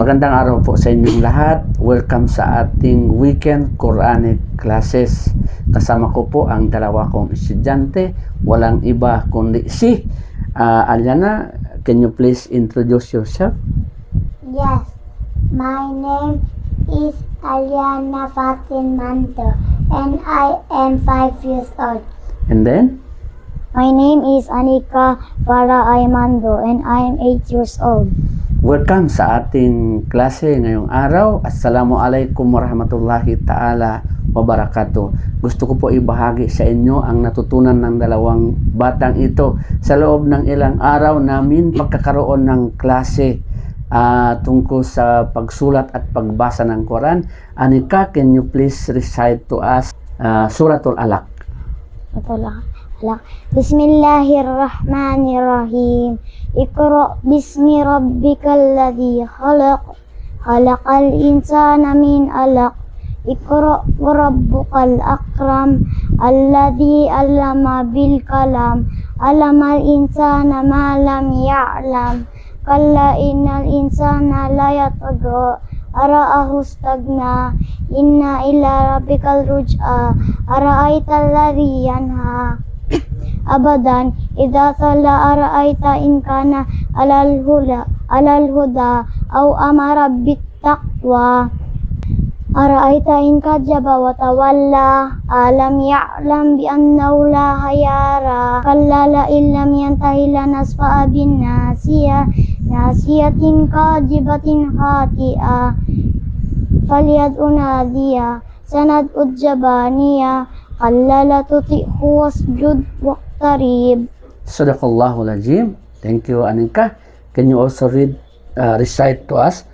Magandang araw po sa inyong lahat. Welcome sa ating weekend Quranic classes. Kasama ko po ang dalawa kong estudyante. Walang iba kundi si Alyana. Can you please introduce yourself? Yes, my name is Alyana Fatin Mando and I am 5 years old. And then? My name is Anika Farah Aymando and I am 8 years old. Welcome sa ating klase ngayong araw. Assalamualaikum warahmatullahi ta'ala wabarakatuh. Gusto ko po ibahagi sa inyo ang natutunan ng dalawang batang ito sa loob ng ilang araw namin pagkakaroon ng klase tungkol sa pagsulat at pagbasa ng Quran. Anika, can you please recite to us Suratul Alaq? Bismillahirrahmanirrahim. Iqra bismi rabbikal ladzi khalaq. Khalaqal insana min 'alaq. Iqra wa rabbukal akram. Alladzi 'allama bil kalam. 'Allamal insana ma lam ya'lam. Kalla innal insana la yatagha. Ara'ahu istagna. Inna ila rabbikal ruj'a. Ara'aital ladzi yanha abadan idza salla ara'aita in kana alal huda aw amara bit taqwa ara'aita in kadzaba wa tawalla alam ya'lam bi annahu la hayara kalla la illam yantahi lanasfa bin nasiyatin kajibatin khati'a falyad'u nadiya sanad'u jabaniya kalla la tuti'hu wasjud waqtarib. Sadaqallahul Azim. Thank you, Anika. Can you also recite to us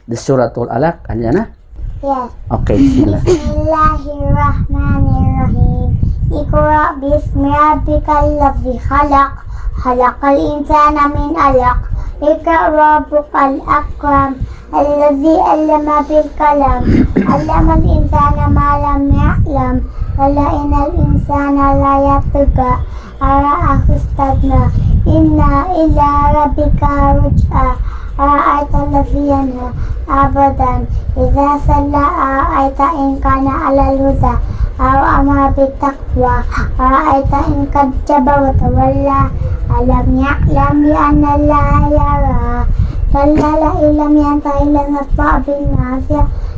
the Suratul Alaq, Alyana? Yes. Okay, sila. Bismillahirrahmanirrahim. Iqra bismi rabbikal ladzi khalaq. Khalaqal insana min 'alaq. Iqra rabbukal akram. Alladzi 'allama bil kalam. 'Allamal insana ma lam ya'lam. Kalla innal insana la yatagha. Ara'ahu istagna. Inna ila rabbika ruj'a. Ara'aita alladzi yanha abadan idza salla ara'aita in kana 'alal huda aw amara bit taqwa ara'aita in kadzaba wa tawalla alam ya'lam bi anna allaha yara kalla la illam yantahi lanasfa bin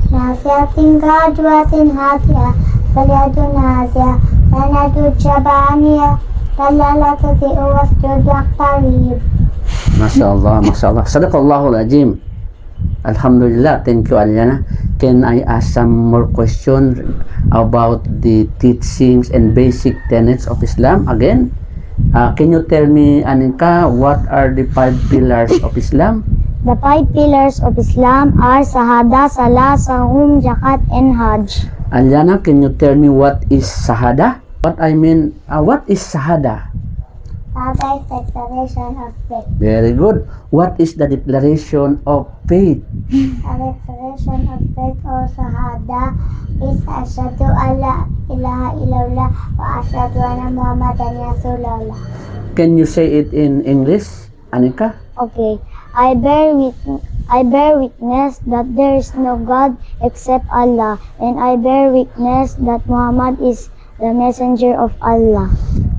nasiyatin kadzbatin hatiya falyad'u nadiya sanad'u jabaniya kalla la tuti'hu wasjud waqtarib. Masya Allah. Sadaqallahul Azim. Alhamdulillah. Thank you, Alyana. Can I ask some more questions about the teachings and basic tenets of Islam again? Can you tell me, Anika, what are the 5 pillars of Islam? The 5 pillars of Islam are Shahada, Salah, Sawm, Zakat, and Hajj. Alyana, can you tell me what is Shahada? What is Shahada? Shahada is declaration of faith. Very good. What is the declaration of faith? A declaration of faith or Shahada is Ashhadu an la ilaha illallah wa ashhadu anna Muhammadan Rasulullah. Can you say it in English, Anika? Okay. I bear witness that there is no God except Allah, and I bear witness that Muhammad is the messenger of Allah.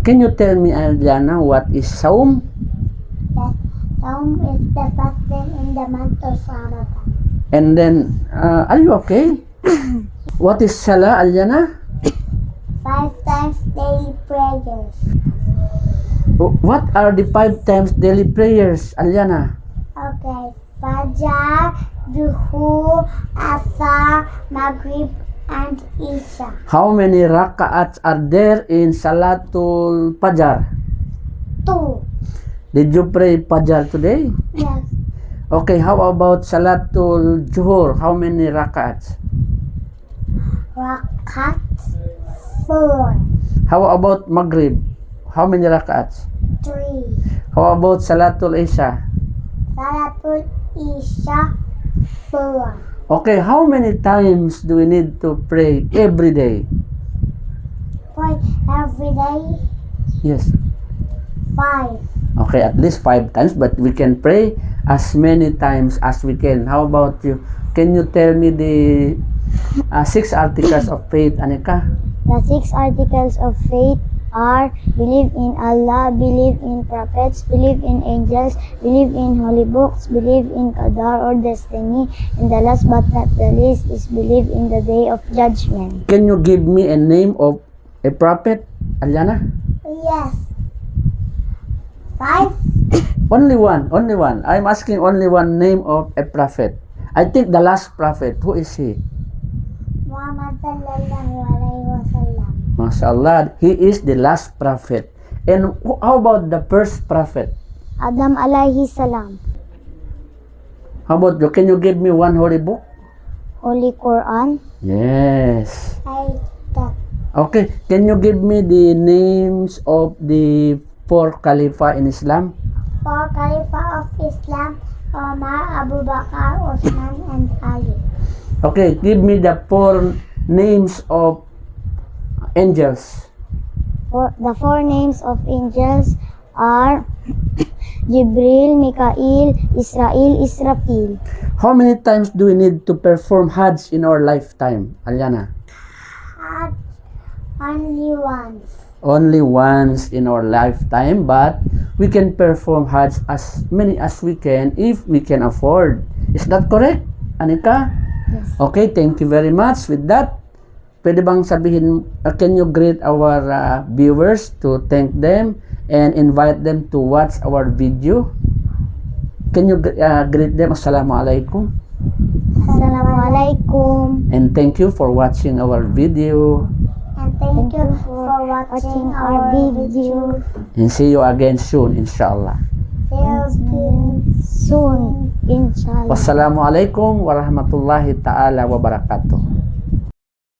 Can you tell me, Alyana, what is Sawm? Yes, Sawm is the fasting in the month of Ramadan. And then, are you okay? What is Salah, Alyana? 5 times daily prayers. What are the 5 times daily prayers, Alyana? Okay, Fajr, Duhur, Asar, Maghrib, and Isha. How many raka'ats are there in Salatul Fajr? 2. Did you pray Fajr today? Yes. Okay, how about Salatul Zuhur? How many raka'ats? Rakat 4. How about Maghrib? How many raka'ats? 3. How about Salatul Isha? Salatul Isha 4. Okay, how many times do we need to pray every day? Pray every day Yes. 5. Okay, at least 5 times, but we can pray as many times as we can. How about you? Can you tell me the 6 articles of faith, Anika? The 6 articles of faith are believe in Allah, believe in prophets, believe in angels, believe in holy books, believe in qadar or destiny, and the last but not the least is believe in the day of judgment. Can you give me a name of a prophet, Alyana? Yes. 5. Only one. I'm asking only one name of a prophet. I think the last prophet, who is he? Muhammad sallallahu alaihi wasallam. MashaAllah, he is the last prophet. And how about the first prophet? Adam alaihi salam. How about you? Can you give me one holy book? Holy Quran. Yes. That. Okay, can you give me the names of the 4 Khalifa in Islam? 4 Khalifa of Islam, Umar, Abu Bakar, Uthman, and Ali. Okay, give me the 4 names of angels. The 4 names of angels are Jibril, Mikael, Israel, Israfil. How many times do we need to perform Hajj in our lifetime, Alyana? Only once. Only once in our lifetime, but we can perform Hajj as many as we can if we can afford. Is that correct, Anika? Yes. Okay, thank you very much. With that, pwede bang sabihin, can you greet our viewers to thank them and invite them to watch our video? Can you greet them? Assalamualaikum. Assalamualaikum. And thank you for watching our video. And thank you for watching our video. And see you again soon, inshallah. See you soon, inshallah. Wassalamualaikum warahmatullahi ta'ala wabarakatuh.